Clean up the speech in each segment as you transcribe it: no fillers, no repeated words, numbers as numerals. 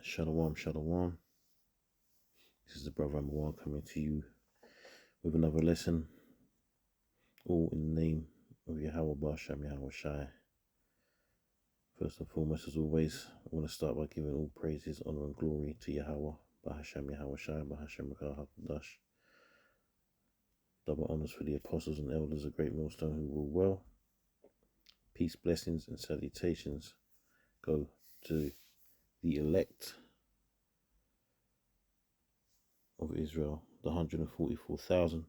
Shalom, shalom. This is the brother number one coming to you with another lesson, all in the name of Yahweh Basham Yahweh Shai. First and foremost, as always, I want to start by giving all praises, honor, and glory to Yahweh Bahasham Yahweh Shai, Bahasham Rakah HaKadosh. Double honors for the apostles and elders of Great Millstone who rule well. Peace, blessings, and salutations go to the elect of Israel, the 144,000.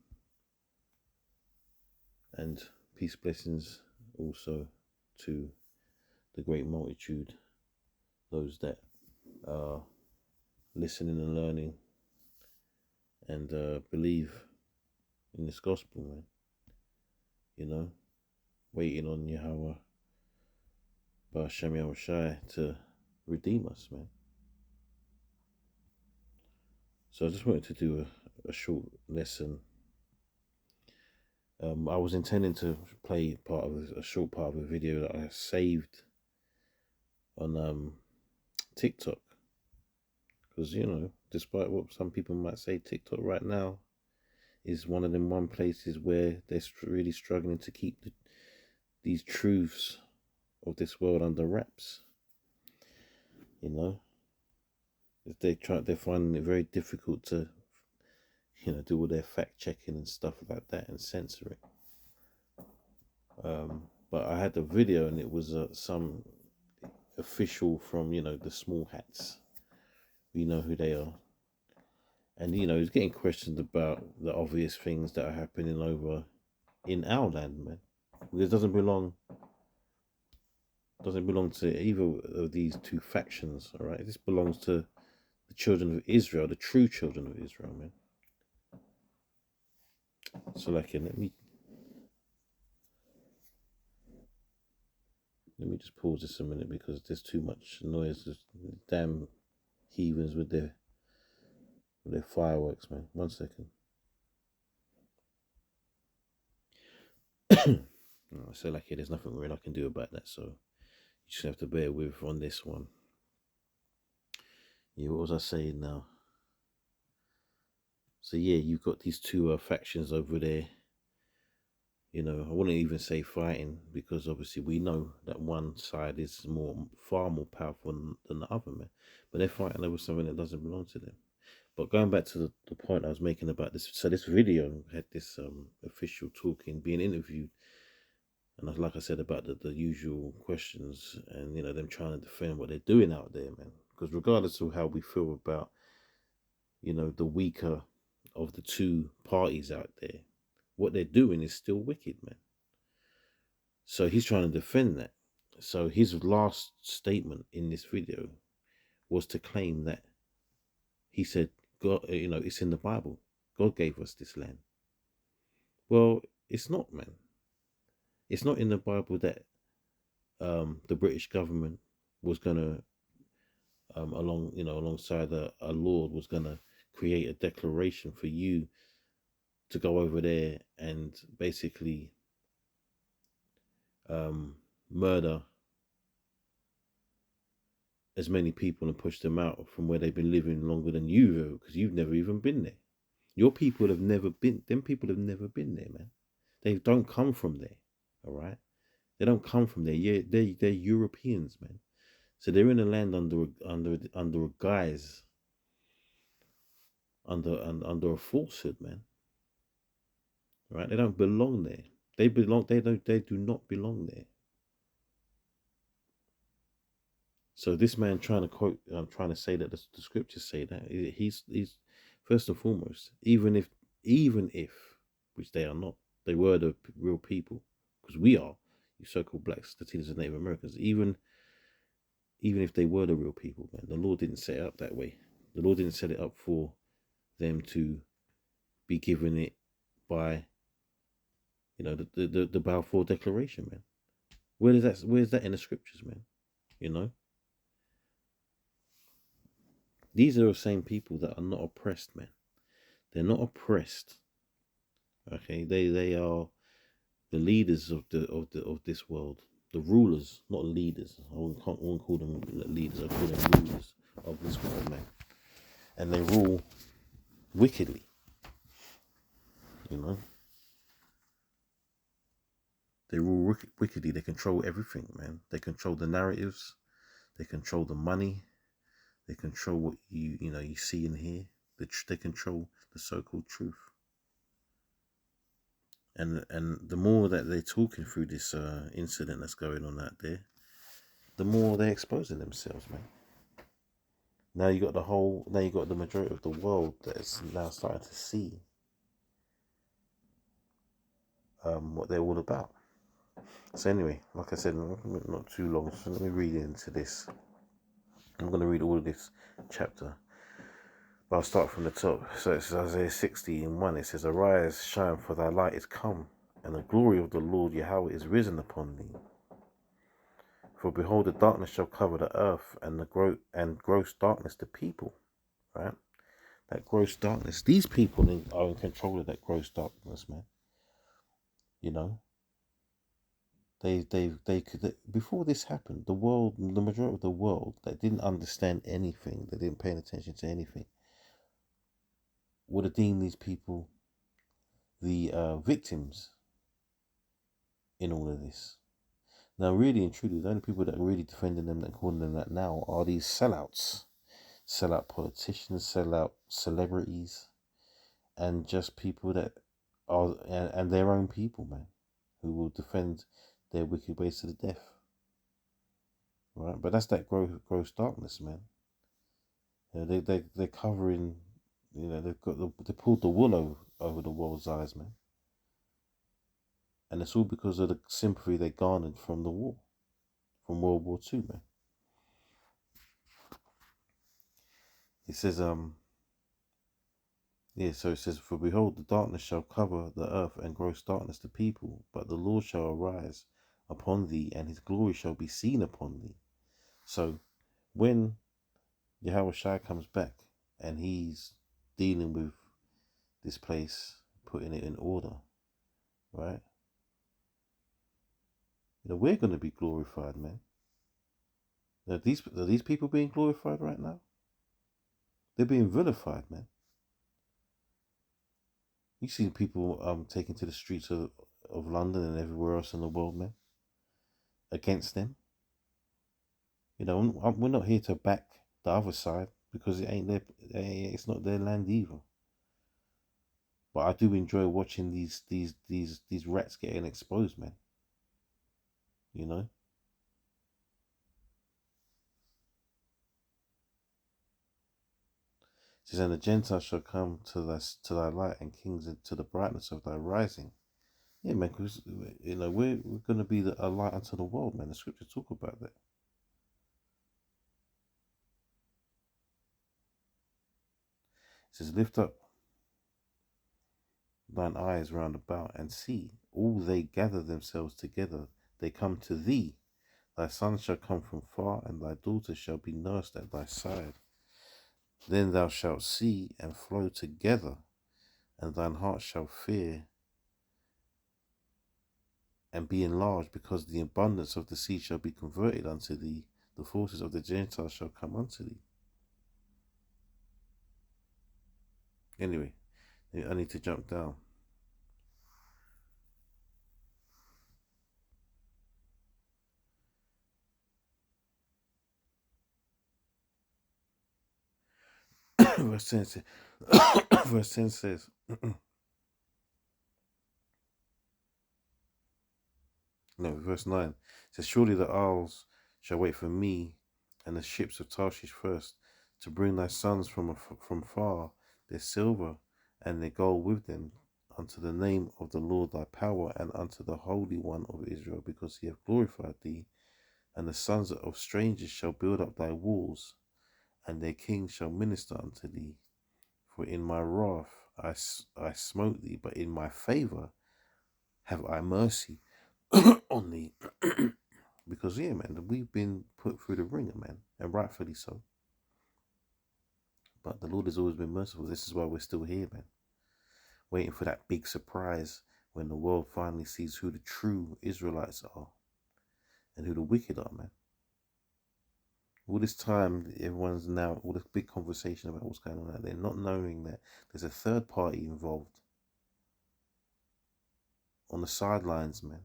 And peace, blessings also to the great multitude, those that are listening and learning and believe in this gospel, man. You know, waiting on Yahweh Ba'ashem Yahweh Shai to redeem us, man. So I just wanted to do a short lesson. I was intending to play a short part of a video that I saved on TikTok. Because, you know, despite what some people might say, TikTok right now is one of them places where they're really struggling to keep these truths of this world under wraps. You know, they're finding it very difficult to, you know, do all their fact checking and stuff like that and censor it. But I had a video and it was some official from, you know, the small hats. We know who they are. And, you know, he's getting questioned about the obvious things that are happening over in our land, man. Because it doesn't belong to either of these two factions, all right? This belongs to the children of Israel, the true children of Israel, man. So, like, let me just pause this a minute because there's too much noise. There's damn heathens with their fireworks, man. 1 second. So, like, there's nothing really I can do about that. So, you just have to bear with on this one. Yeah, what was I saying now? So, yeah, you've got these two factions over there. You know, I wouldn't even say fighting because obviously we know that one side is far more powerful than the other, man. But they're fighting over something that doesn't belong to them. But going back to the point I was making about this, so this video had this official talking, being interviewed, and like I said about the usual questions, and you know them trying to defend what they're doing out there, man. Because regardless of how we feel about, you know, the weaker of the two parties out there, what they're doing is still wicked, man. So he's trying to defend that. So his last statement in this video was to claim that he said, God, you know, it's in the Bible. God gave us this land. Well, it's not, man. It's not in the Bible that the British government was gonna, alongside a Lord, was gonna create a declaration for you to go over there and basically murder as many people and push them out from where they've been living longer than you, because you've never even been there. Your people have never been. Them people have never been there, man. They don't come from there. All right, they don't come from there. Yeah, they're Europeans, man. So they're in a land under a guise, under a falsehood, man. Right? They don't belong there. They do not belong there. So this man trying to say that the scriptures say that he's first and foremost, even if which they are not, they were the real people, because we are, you so-called blacks, Latinos, and Native Americans. Even if they were the real people, man, the Lord didn't set it up that way. The Lord didn't set it up for them to be given it by, you know, the Balfour Declaration, man. Where's that in the scriptures, man? You know. These are the same people that are not oppressed, man. They're not oppressed. Okay, they are the leaders of this world. the rulers, not leaders. I won't call them leaders. I call them rulers of this world, man. And they rule wickedly. You know, they rule wickedly. They control everything, man. They control the narratives. They control the money. They control what you see and hear. They control the so-called truth. And the more that they're talking through this incident that's going on out there, the more they're exposing themselves, man. Now you got the majority of the world that's now starting to see what they're all about. So anyway, like I said, not too long. So let me read into this. I'm going to read all of this chapter, but I'll start from the top. So it says Isaiah 60:1. It says, "Arise, shine, for thy light is come, and the glory of the Lord Yahweh is risen upon thee. For behold, the darkness shall cover the earth, and gross darkness the people." Right? That gross darkness. These people are in control of that gross darkness, man. You know, they could, before this happened, the majority of the world that didn't understand anything, that didn't pay attention to anything, would have deemed these people the victims in all of this. Now, really and truly, the only people that are really defending them and calling them that now are these sellouts, sellout politicians, sellout celebrities, and just people that are and their own people, man, who will defend their wicked ways to the death. Right, but that's that gross darkness, man. You know, they're covering. You know, they pulled the wool over the world's eyes, man, and it's all because of the sympathy they garnered from the war, from World War II, man. It says, yeah, so it says, "For behold, the darkness shall cover the earth, and gross darkness the people. But the Lord shall arise upon thee, and his glory shall be seen upon thee." So when Yahweh Shai comes back and he's dealing with this place, putting it in order, right? You know, we're going to be glorified, man. Are these people being glorified right now? They're being vilified, man. You see people taken to the streets of London and everywhere else in the world, man, against them. You know, we're not here to back the other side because it's not their land either. But I do enjoy watching these rats getting exposed, man. You know. It says, "And the Gentiles shall come to thy light, and kings into the brightness of thy rising." Yeah, man, because you know we're going to be a light unto the world, man. The scriptures talk about that. It says, "Lift up thine eyes round about, and see, all they gather themselves together, they come to thee. Thy sons shall come from far, and thy daughters shall be nursed at thy side. Then thou shalt see and flow together, and thine heart shall fear and be enlarged, because the abundance of the sea shall be converted unto thee. The forces of the Gentiles shall come unto thee." Anyway, I need to jump down. Verse 10 says, verse 10 says, no, verse 9 says, "Surely the isles shall wait for me, and the ships of Tarshish first, to bring thy sons from far, their silver and their gold with them, unto the name of the Lord thy power, and unto the Holy One of Israel, because he hath glorified thee. And the sons of strangers shall build up thy walls, and their kings shall minister unto thee. For in my wrath I smote thee, but in my favor have I mercy on thee." Because, yeah, man, we've been put through the ringer, man, and rightfully so. But the Lord has always been merciful. This is why we're still here, man, waiting for that big surprise when the world finally sees who the true Israelites are. and who the wicked are, man. All this time, everyone's now, all this big conversation about what's going on out there, not knowing that there's a third party involved on the sidelines, man.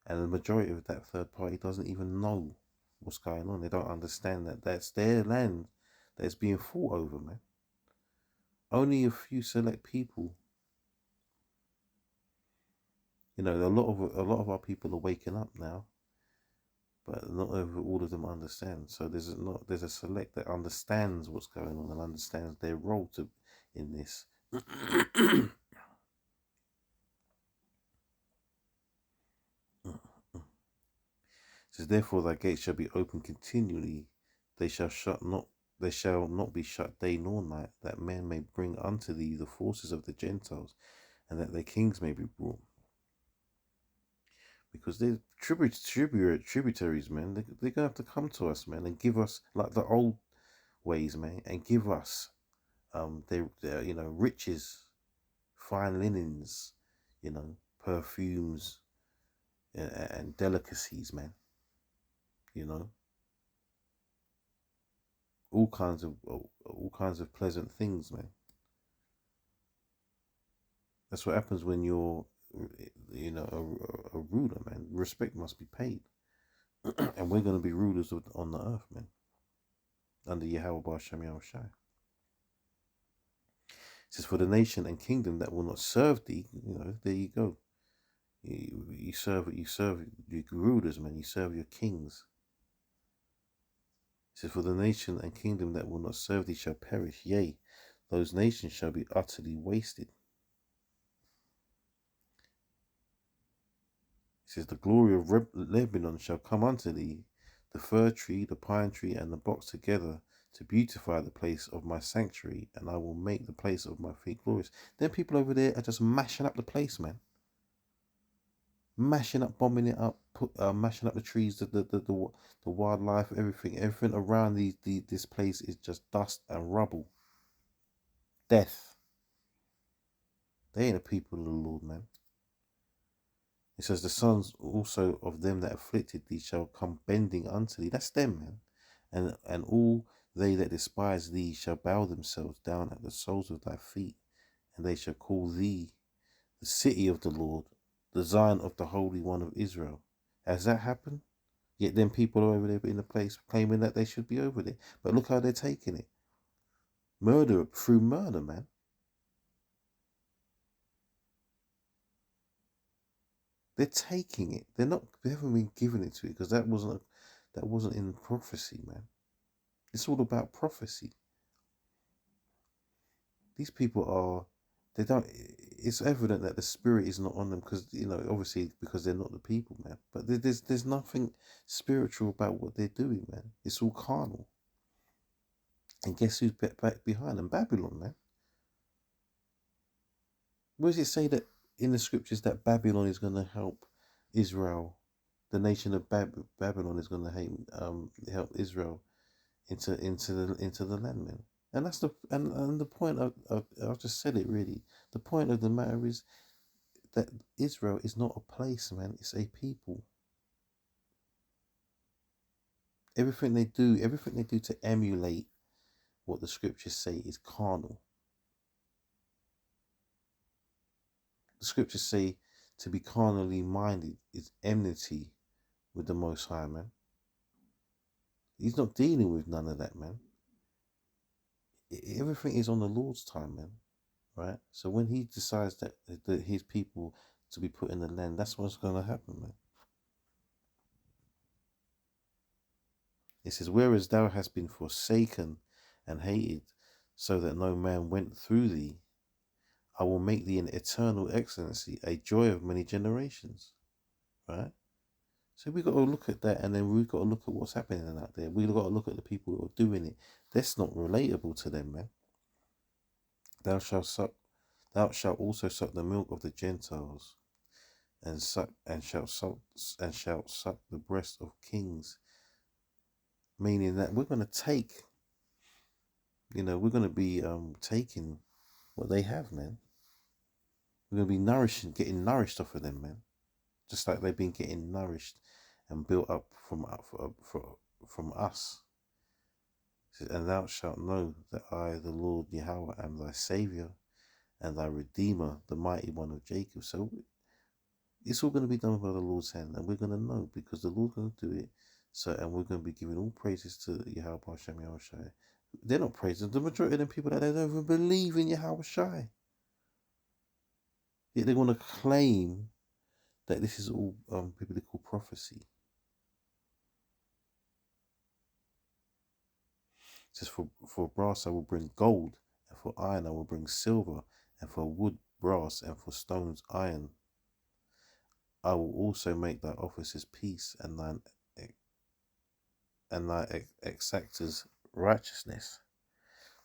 And the majority of that third party doesn't even know what's going on. They don't understand that that's their land that's being fought over, man. Only a few select people. You know, a lot of our people are waking up now, but not all of them understand. So there's a select that understands what's going on and understands their role in this. Says, therefore thy gates shall be open continually, they shall not be shut day nor night, that men may bring unto thee the forces of the Gentiles, and that their kings may be brought. Because they're tributaries, man. They're gonna have to come to us, man, and give us like the old ways, man, and give us their riches, fine linens, perfumes, and delicacies, man. All kinds of pleasant things, man. That's what happens when you're a ruler, man. Respect must be paid. And we're going to be rulers on the earth, man, under Yahweh Ba'Shem Yahushai. It says, for the nation and kingdom that will not serve thee, there you go. You serve your rulers, man. You serve your kings. It says, for the nation and kingdom that will not serve thee shall perish. Yea, those nations shall be utterly wasted. It says, the glory of Lebanon shall come unto thee, the fir tree, the pine tree, and the box together, to beautify the place of my sanctuary, and I will make the place of my feet glorious. Then people over there are just mashing up the place, man. Mashing up, bombing it up, mashing up the trees, the wildlife, everything around this place is just dust and rubble, death. They ain't the people of the Lord, man. It says, the sons also of them that afflicted thee shall come bending unto thee. That's them, man. And all they that despise thee shall bow themselves down at the soles of thy feet, and they shall call thee the city of the Lord, the Zion of the Holy One of Israel. Has that happened? Yet then people are over there in the place claiming that they should be over there. But look how they're taking it. Murder through murder, man. They're taking it. They haven't been given it to it, because that wasn't in prophecy, man. It's all about prophecy. These people it's evident that the spirit is not on them, because, obviously because they're not the people, man. But there's nothing spiritual about what they're doing, man. It's all carnal. And guess who's back behind them? Babylon, man. Where does it say that in the scriptures that Babylon is going to help Israel? The nation of Babylon is going to help Israel into the land, man. And that's the point I've just said it, really. The point of the matter is that Israel is not a place, man. It's a people. Everything they do to emulate what the scriptures say is carnal. The scriptures say to be carnally minded is enmity with the Most High, man. He's not dealing with none of that, man. Everything is on the Lord's time, man. Right? So when he decides that his people to be put in the land, that's what's going to happen, man. It says, whereas thou hast been forsaken and hated, so that no man went through thee, I will make thee an eternal excellency, a joy of many generations. Right? So we've got to look at that, and then we've got to look at what's happening out there. We've got to look at the people who are doing it. That's not relatable to them, man. Thou shalt also suck the milk of the Gentiles, and shalt suck the breast of kings. Meaning that we're going to take, we're going to be taking what they have, man. We're going to be getting nourished off of them, man. Just like they've been getting nourished and built up from us. And thou shalt know that I, the Lord Yahweh, am thy Saviour and thy Redeemer, the mighty one of Jacob. So it's all going to be done by the Lord's hand, and we're going to know because the Lord's going to do it. So, and we're going to be giving all praises to Yahweh Hashem Yahweh Shai. They're not praising the majority of them people that they don't even believe in Yahweh Shai. Yet they want to claim that this is all biblical prophecy. It says, for brass I will bring gold, and for iron I will bring silver, and for wood brass, and for stones iron. I will also make thy officers peace, and thy exactors righteousness.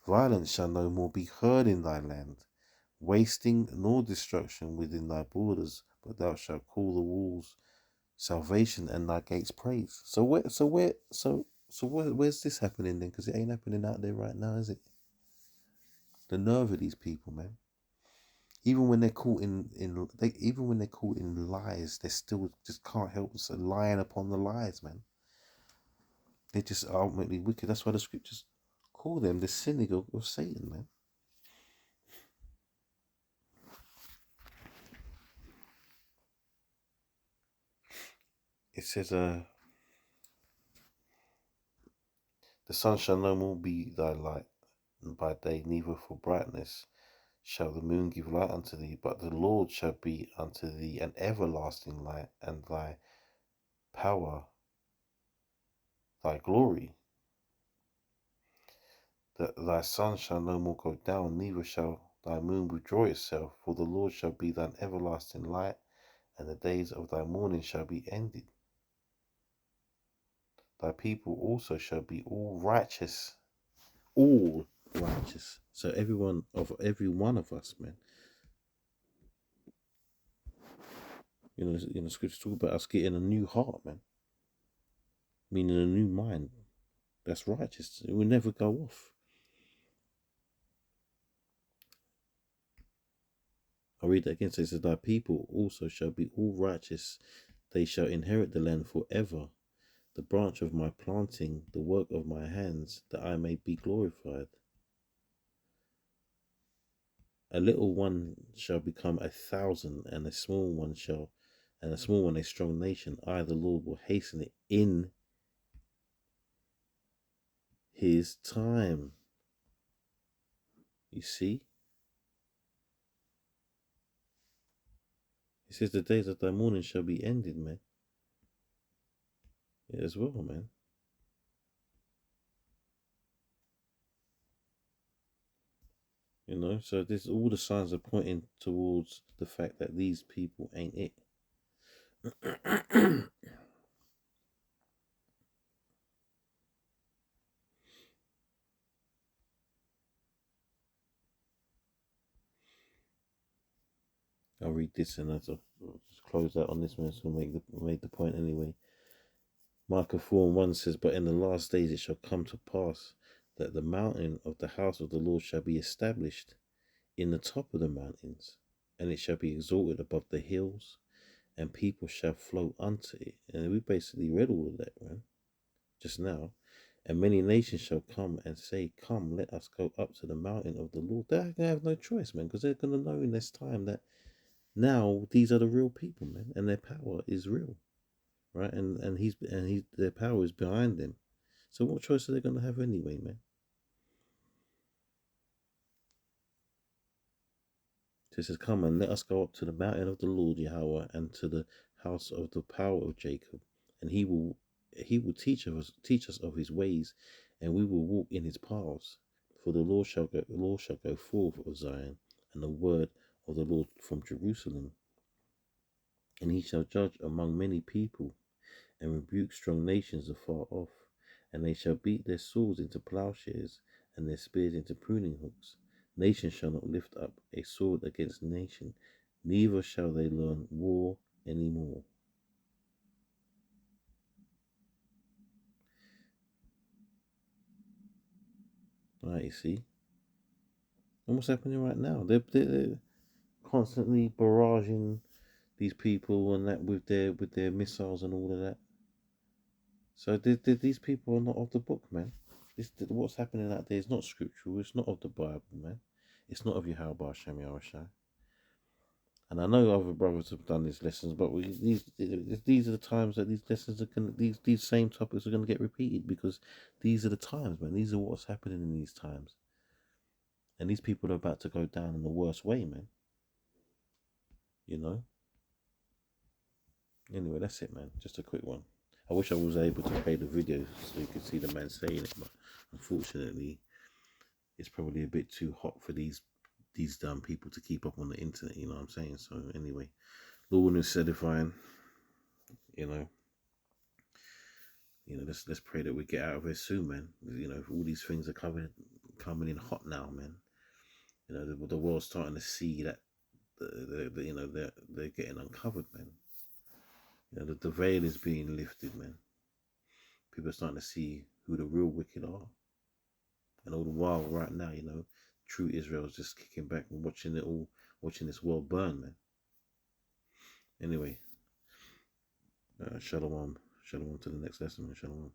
Violence shall no more be heard in thy land, wasting nor destruction within thy borders, but thou shalt call the walls salvation and thy gates praise. Where's this happening then? Because it ain't happening out there right now, is it? The nerve of these people, man. Even when they're caught even when they're caught in lies, they still just can't help lying upon the lies, man. They're just ultimately wicked. That's why the scriptures call them the synagogue of Satan, man. It says, the sun shall no more be thy light by day, neither for brightness shall the moon give light unto thee, but the Lord shall be unto thee an everlasting light, and thy power, thy glory. That thy sun shall no more go down, neither shall thy moon withdraw itself, for the Lord shall be thine everlasting light, and the days of thy mourning shall be ended. Thy people also shall be all righteous. All righteous. So every one of us, man. Scripture talk about us getting a new heart, man. Meaning a new mind. That's righteous. It will never go off. I'll read that again. So it says, thy people also shall be all righteous. They shall inherit the land forever. The branch of my planting, the work of my hands, that I may be glorified. A little one shall become 1,000, and a small one a strong nation. I, the Lord, will hasten it in his time. You see? It says the days of thy mourning shall be ended, man. Yeah, as well, man. So this all the signs are pointing towards the fact that these people ain't it. I'll read this and I'll just close out on this one. It's gonna make the point anyway. Micah 4:1 says, but in the last days it shall come to pass that the mountain of the house of the Lord shall be established in the top of the mountains, and it shall be exalted above the hills, and people shall flow unto it. And we basically read all of that, man, just now. And many nations shall come and say, come, let us go up to the mountain of the Lord. They're going to have no choice, man, because they're going to know in this time that now these are the real people, man, and their power is real, right? And their power is behind them. So what choice are they going to have anyway, man? So it says, come and let us go up to the mountain of the Lord Yahweh, and to the house of the power of Jacob, and he will teach us of his ways, and we will walk in his paths. For the Lord shall go forth of Zion, and the word of the Lord from Jerusalem. And he shall judge among many people, and rebuke strong nations afar off. And they shall beat their swords into plowshares, and their spears into pruning hooks. Nation shall not lift up a sword against nation, neither shall they learn war any more. Right, you see? And what's happening right now? They're constantly barraging these people and that with their missiles and all of that. So these people are not of the book, man. What's happening out there is not scriptural. It's not of the Bible, man. It's not of Yahweh Hashem Yahushua. And I know other brothers have done these lessons, but these are the times that these lessons are going. These same topics are going to get repeated, because these are the times, man. These are what's happening in these times, and these people are about to go down in the worst way, man. You know. Anyway, that's it, man. Just a quick one. I wish I was able to play the video so you could see the man saying it, but unfortunately, it's probably a bit too hot for these dumb people to keep up on the internet. You know what I'm saying? So anyway, Lord is edifying. You know, let's pray that we get out of here soon, man. You know, all these things are coming in hot now, man. You know, the world's starting to see that they're getting uncovered, man. You know, the veil is being lifted, man. People are starting to see who the real wicked are. And all the while, right now, you know, true Israel is just kicking back and watching this world burn, man. Anyway, shalom to the next lesson, man. Shalom.